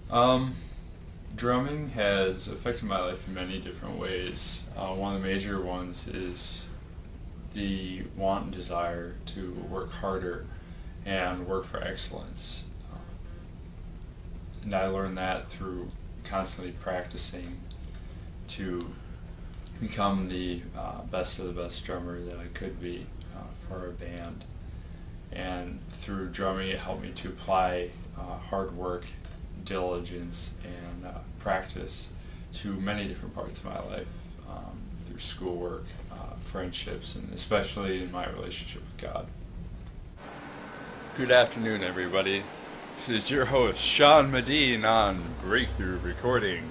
Um, Drumming has affected my life in many different ways. One of the major ones is the want and desire to work harder and work for excellence. And I learned that through constantly practicing to become the best of the best drummer that I could be for our band. And through drumming, it helped me to apply hard work, diligence, and practice to many different parts of my life, through schoolwork, friendships, and especially in my relationship with God. Good afternoon, everybody. This is your host, Sean Medine, on Breakthrough Recording.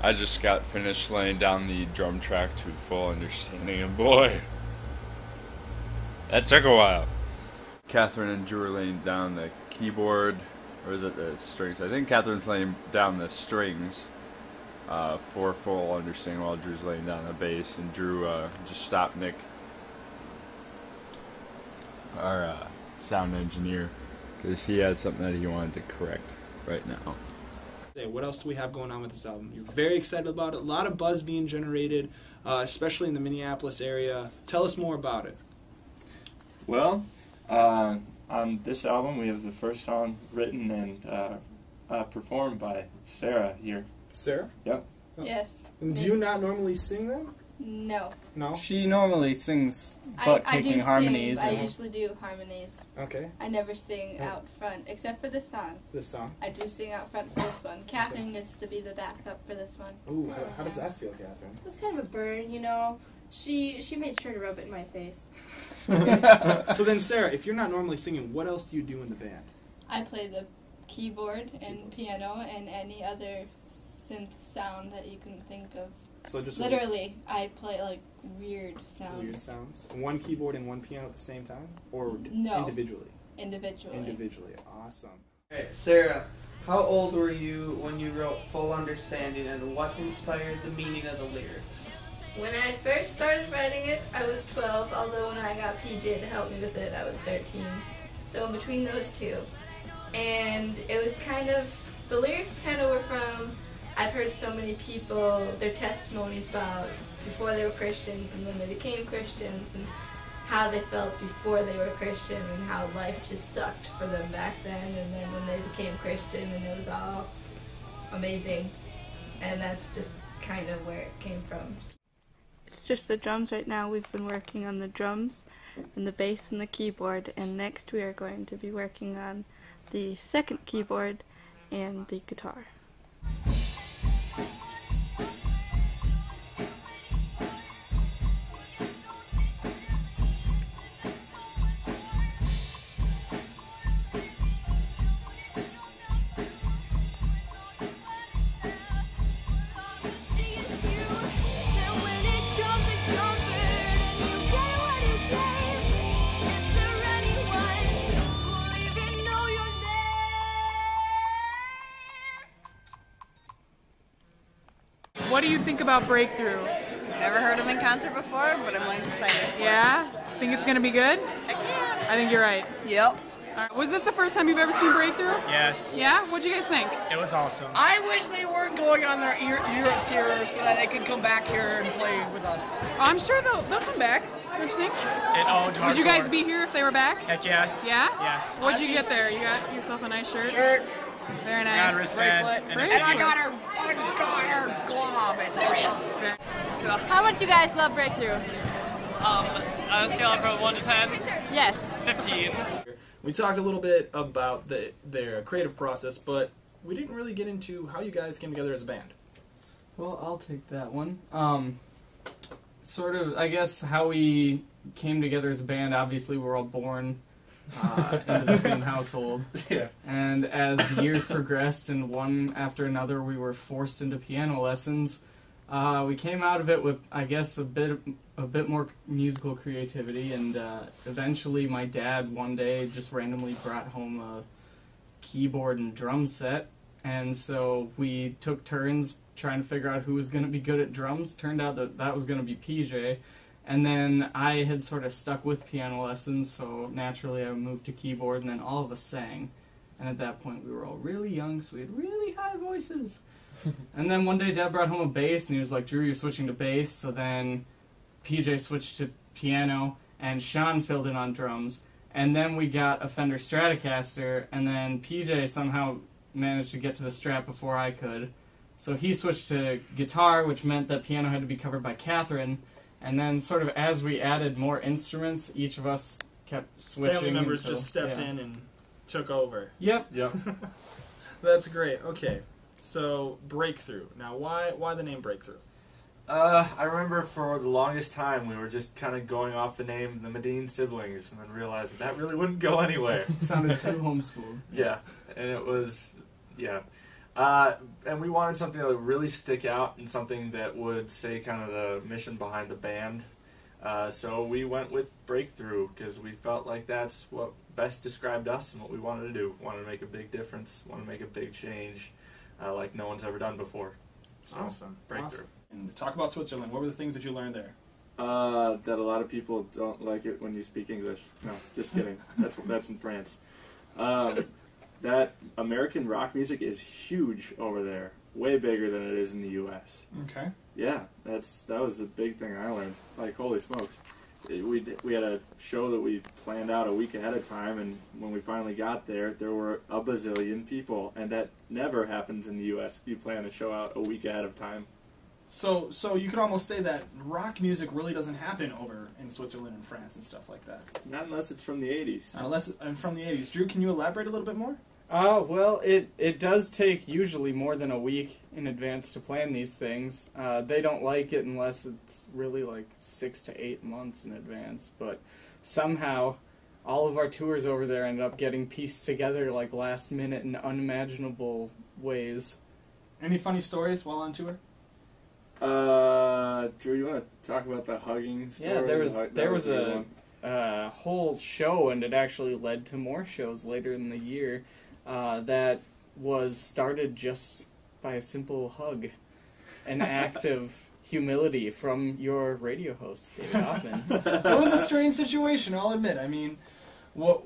I just got finished laying down the drum track to full understanding, and boy, that took a while. Catherine and Drew are laying down the keyboard, or is it the strings? I think Catherine's laying down the strings for full understanding while Drew's laying down the bass, and Drew just stopped Nick, our sound engineer, because he had something that he wanted to correct right now. What else do we have going on with this album? You're very excited about it. A lot of buzz being generated, especially in the Minneapolis area. Tell us more about it. Well, on this album we have the first song written and performed by Sarah here. Sarah? Yep. Yes. And do you not normally sing them? No. No? She normally sings I butt-kicking do harmonies. sing. I usually do harmonies. Okay. I never sing out front, except for this song. This song? I do sing out front for this one. Catherine gets to be the backup for this one. Ooh, how does that feel, Catherine? It was kind of a burn, you know. She made sure to rub it in my face. So then, Sarah, if you're not normally singing, what else do you do in the band? I play the keyboard and piano and any other synth sound that you can think of. So just Literally, I play like weird sounds. weird sounds. One keyboard and one piano at the same time, or No. individually? Individually. Individually. Awesome. Alright, Sarah, how old were you when you wrote Full Understanding, and what inspired the meaning of the lyrics? When I first started writing it, I was 12, although when I got PJ to help me with it, I was 13. So in between those two. And it was kind of, the lyrics kind of were from, I've heard so many people, their testimonies about before they were Christians and when they became Christians and how they felt before they were Christian and how life just sucked for them back then, and then when they became Christian and it was all amazing. And that's just kind of where it came from. It's just the drums right now. We've been working on the drums and the bass and the keyboard, and next we are going to be working on the second keyboard and the guitar. What do you think about Breakthrough? Never heard them in concert before, but I'm like excited for it. Yeah? Think it's gonna be good? Heck yeah. I think you're right. Yep. Was this the first time you've ever seen Breakthrough? Yes. Yeah? What'd you guys think? It was awesome. I wish they weren't going on their Europe tour so that they could come back here and play with us. I'm sure they'll come back. What'd you think? It owned hardcore. Would you guys be here if they were back? Heck yes. Yeah? Yes. What'd you get there? You got yourself a nice shirt? Shirt, Very nice. Got a wristband. bracelet, And and a I got her glove. It's awesome. How much you guys love Breakthrough? on a scale from 1 to 10? Yes. 15. We talked a little bit about their creative process, but we didn't really get into how you guys came together as a band. Well, I'll take that one. Sort of, I guess, how we came together as a band. Obviously, we're all born into the same household. Yeah. And as the years progressed and one after another we were forced into piano lessons, we came out of it with, I guess, a bit more musical creativity, and eventually my dad one day just randomly brought home a keyboard and drum set, and so we took turns trying to figure out who was going to be good at drums. Turned out that was going to be PJ. And then I had sort of stuck with piano lessons, so naturally I moved to keyboard, and then all of us sang. And at that point, we were all really young, so we had really high voices. And then one day, Dad brought home a bass, and he was like, Drew, you're switching to bass. So then PJ switched to piano, and Sean filled in on drums. And then we got a Fender Stratocaster, and then PJ somehow managed to get to the Strat before I could. So he switched to guitar, which meant that piano had to be covered by Catherine. And then sort of as we added more instruments, each of us kept switching. Family members until, just stepped in and took over. Yep. That's great. Okay, so Breakthrough. Now, why the name Breakthrough? I remember for the longest time we were just kind of going off the name the Medine siblings, and then realized that really wouldn't go anywhere. Sounded too homeschooled. Yeah, and it was, yeah. And we wanted something that would really stick out and something that would say kind of the mission behind the band. So we went with Breakthrough because we felt like that's what best described us and what we wanted to do. Wanted to make a big difference, wanted to make a big change like no one's ever done before. So, Awesome. Breakthrough. Awesome. And talk about Switzerland. What were the things that you learned there? That a lot of people don't like it when you speak English. No, just kidding. That's in France. That American rock music is huge over there, way bigger than it is in the U.S. Okay. Yeah, that was the big thing I learned. Like, holy smokes. We had a show that we planned out a week ahead of time, and when we finally got there, there were a bazillion people, and that never happens in the U.S. if you plan a show out a week ahead of time. So you could almost say that rock music really doesn't happen over in Switzerland and France and stuff like that. Not unless it's from the 80s. Unless from the 80s. Drew, can you elaborate a little bit more? Well, it does take usually more than a week in advance to plan these things. They don't like it unless it's really like 6 to 8 months in advance. But somehow, all of our tours over there ended up getting pieced together like last minute in unimaginable ways. Any funny stories while on tour? Drew, you want to talk about the hugging story? Yeah, there was a whole show, and it actually led to more shows later in the year. That was started just by a simple hug, an act of humility from your radio host, David Hoffman. It was a strange situation, I'll admit. I mean, what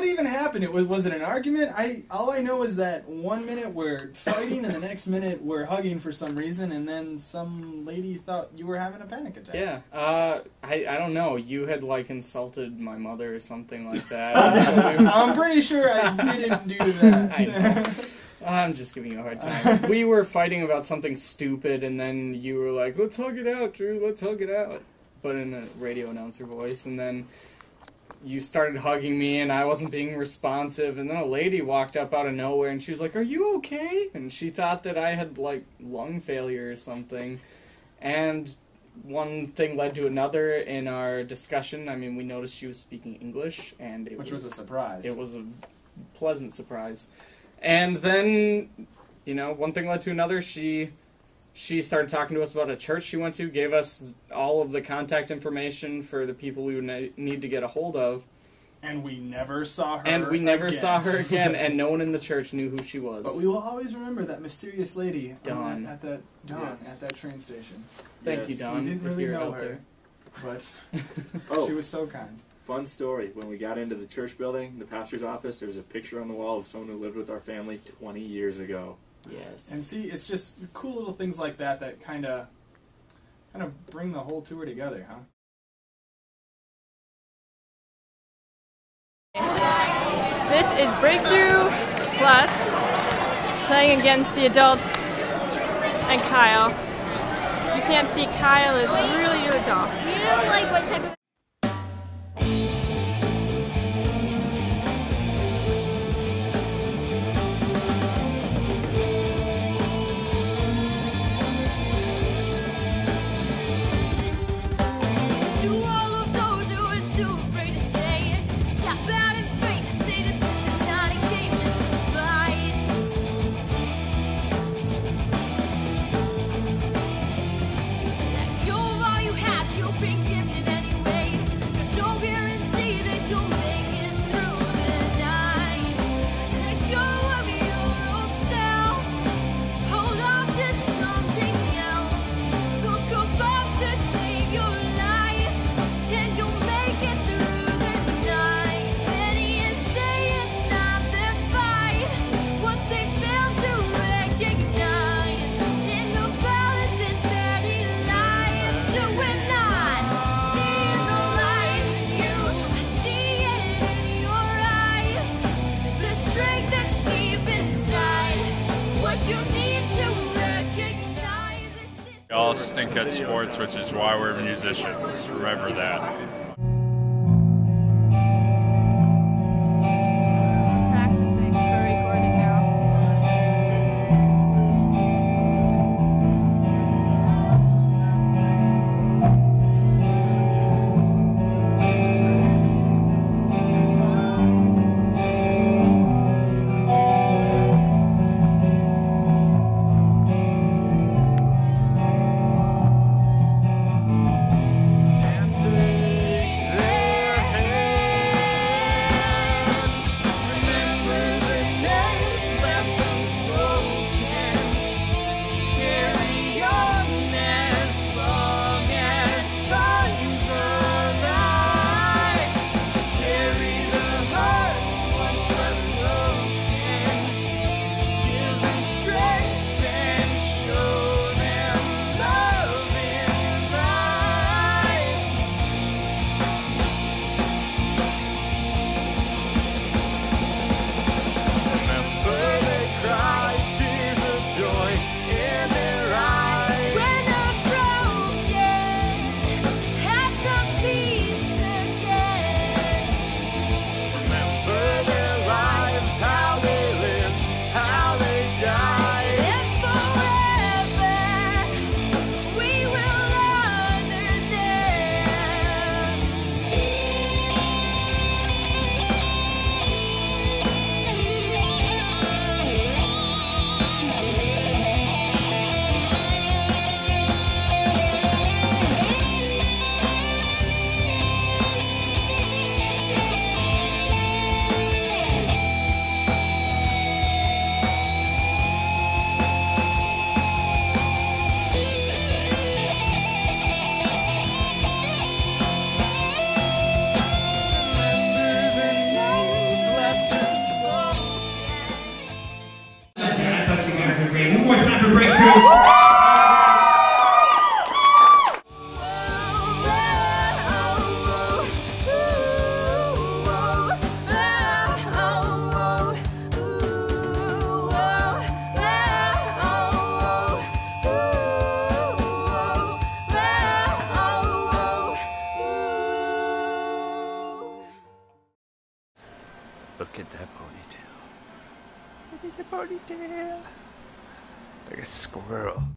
even happened? Was it an argument? All I know is that 1 minute we're fighting and the next minute we're hugging for some reason, and then some lady thought you were having a panic attack. Yeah, I don't know. You had like insulted my mother or something like that. I'm pretty sure I didn't do that. I know. I'm just giving you a hard time. We were fighting about something stupid, and then you were like, "Let's hug it out, Drew. Let's hug it out," but in a radio announcer voice, and then you started hugging me, and I wasn't being responsive, and then a lady walked up out of nowhere, and she was like, "Are you okay?" And she thought that I had, like, lung failure or something, and one thing led to another in our discussion. I mean, we noticed she was speaking English, and Which was a surprise. It was a pleasant surprise. And then, you know, one thing led to another. She started talking to us about a church she went to, gave us all of the contact information for the people we would need to get a hold of. And we never saw her again, and no one in the church knew who she was. But we will always remember that mysterious lady Dawn. at that train station. Thank you, Dawn. We didn't if really you're know out her, there. but she was so kind. Fun story. When we got into the church building, the pastor's office, there was a picture on the wall of someone who lived with our family 20 years ago. Yes. And see, it's just cool little things like that that kind of bring the whole tour together, huh? This is Breakthrough Plus, playing against the adults and Kyle. You can't see, Kyle is really, really tall. Do you know like what type of You're all you have, you've been given anyway. stink at sports, which is why we're musicians. Remember that. Practicing for recording now. One more time for Breakthrough. Look at that ponytail. Look at the ponytail. Like a squirrel.